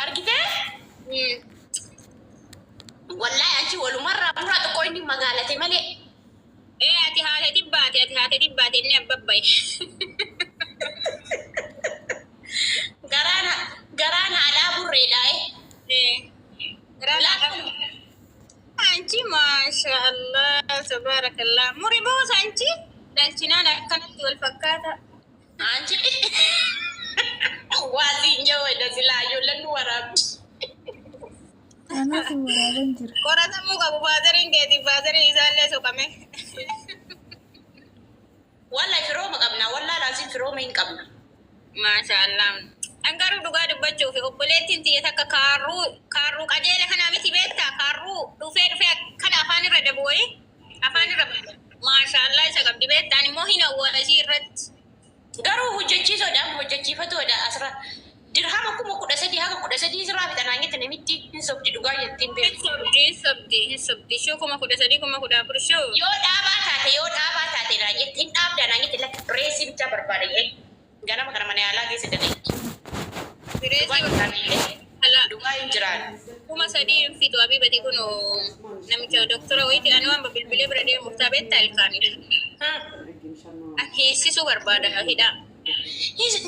Argite? Hmm. Wallahi anchi walumarraa mura tokko inni magaalate malee. Ati haate tibbaate inni abbabbaye. Garaan haadhaa burreedha Anchi maashaallah tabaarakallah. Muri boos anchi dhalchinaan akkanatti wal fakkaata. Anchi waasiin jawaadha silaa ijoolleen nu waraabdi. Anaaf waraaban jira. Qoratamuu qabu baazariin keetiif baazariin isaallee soqame. Wallahi firooma qabna. Wallahi laasiin firooma hin qabna. Maashaallah. Angaruu dhugaa dubbachuuf obboleettiin tiyya takka kaarruu qajeela kanaa miti beektaa kaarruu dhufee kana afaan irra dabooyi afaan irra maashaallah isa qabdi beektaan immoo hin awwaala ishii irratti. Garuu hojjechiifatoodha asirra dirhama 13,000 haga 13,000 irraa bitanaa nyetti namitti hin sobdi dhugaa jettiin beeku. Hin sobdi shuu 13,000 14,000 shuu. Yoo dhaabaa taate naa jetti hin dhaabdaa naa nyetti lakki reesii bichaa barbaada jee ganama kana mana yaalaa keessa dadheetti. Dhugaa hin jiraan. 3,000 hin fitu abibati kun namicha doktora wayiiti ani waan bilbilee bira deemuuf taabeetta ilkaanii. Hiisisuu barbaada hidhaa.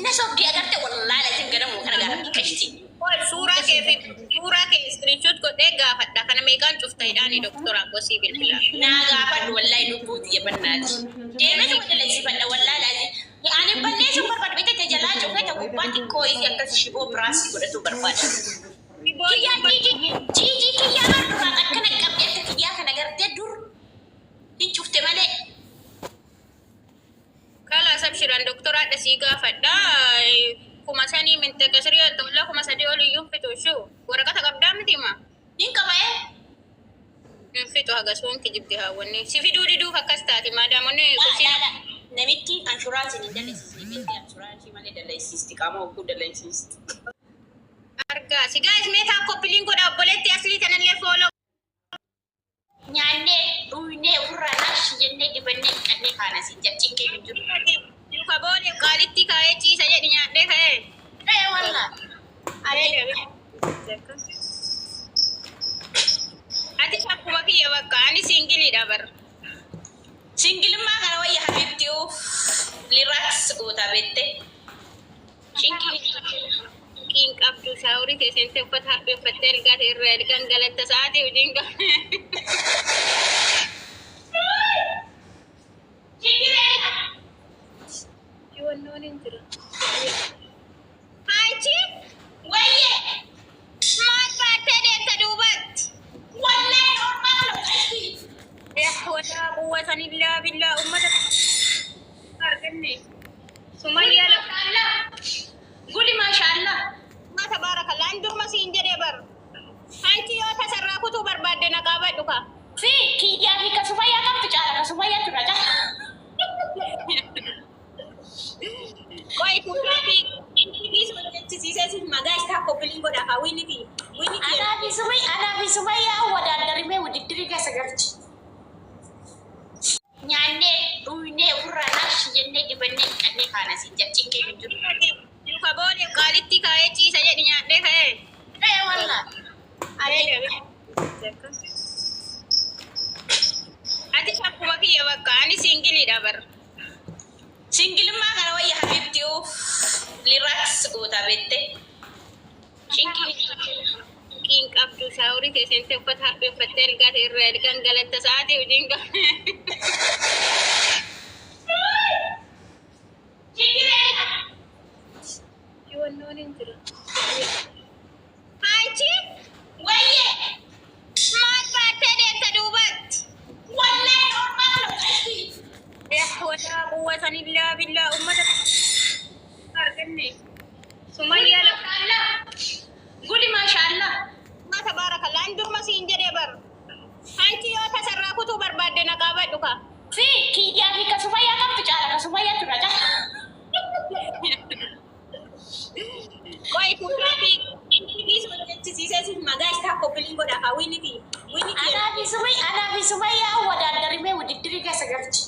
Na sobdi agarte wallahi laatiin ganamu kana gaafa kashti. Suuraa kee screenshot godhee gaafadha kana meeqaan cufta hidhaani doktora gosii bilbilaa. Naa gaafadhu wallahi lubbuuti yabannaati. Deemee wada lasiifadha wallahi laatiin. Ani balleessuun barbaadu bitee jalaa cufee ta'uu gubbaa xiqqoo isii akkas shiboo biraasii godhatu barbaada. Jijii kiyyaa duraan akkana qabdee akka kiyyaa kana gartee dur hin cufte malee. Kala sabshiran doktora adda sii gaafadha. 10,000 minteeka siree tola 3,000 ol iyyuu fitu shuu. Waraqata qabdaa miti ma? Hin qaba'ee. Hin fitu hagasuun kijibdi haawwanni. Si fiduu diduuf akkas taati maadaamonni kusiina. Namitti anshuraansiin hin dalleessisne anshuraansii malee dalleessisti qaama hogguu dalleessisti. Argaa si gaa'is meetaa koppiliin godha obboleetti aslii tanallee fooloo. Nyaannee dhuunee ofirraa naashi jennee dibannee dhiqannee kaana siin jabciin kee hin jiru. Luka boolee qaalitti kaa'ee ciisa jedhi nyaadhee ka'ee. Walla. Ati shakkuma kiyya bakka ani singiliidha bara. Singilummaa kana wayya habibtii liraaks goota beette. King qabdu shaawurii keessatti uffata harpee uffattee ergaate irraa ergan galatta sa'aatii hojiin qabu. Jiwannoon hin jira. Haachi Wayye. maal baattee deemta duubatti? Wallee normaal qabdi. Wadaa quwwatanillaa billaa ummata arganne. Sumayyaa Maashaallah. Gudi maashaallah. Mata baarakallaan durma siin jedhee bar. Hanti yoo tasarraa kutuu barbaadde naqaa badhu ka. Fi kiyyaa fi kasumayyaa qabdu caala kasumayyaa tura caala. Qoy kutuu fi intibiis hojjechisiisee siif magaa isaa koppiliin godha haa wiiniti. Anaa fi sumayyaa wadaaddarimee wudiddirii keessa galchi. Nyaannee dhuunee ofirraa naashi jennee dibannee dhiqannee kaana siin jabciin kee hin jiru. Luka boolee qaalitti kaa'ee ciisa jedhi nyaadhee ka'ee. Walla. Ati shakkuma kiyya bakka ani singiliidha bara. Singilummaa kana wayya habibtii liraaks goota beette. King qabdu shaawurii keessatti uffata harpee uffattee ergaate irraa ergan galatta sa'aatii hojiin qabu. Jiwannoon hin jira. Haachi Wayye. maal baattee deemta duubatti? Wallee normaal qabdi. Wadaa quwwatanillaa billaa ummata arganne. Sumayyaa Maashaallah. Gudi maashaallah. mata baarakallaan durma siin jedhee bar. Hanti yoo tasarraa kutuu barbaadde naqaa badhu ka. Fi kiyyaa fi kasumayyaa qabdu caala kasumayyaa tura caala. Qoy kutuu fi intibiis hojjechisiisee siif magaa isaa koppiliin godha haa wiiniti. Anaa fi sumayyaa wadaaddarimee wudiddirii keessa galchi.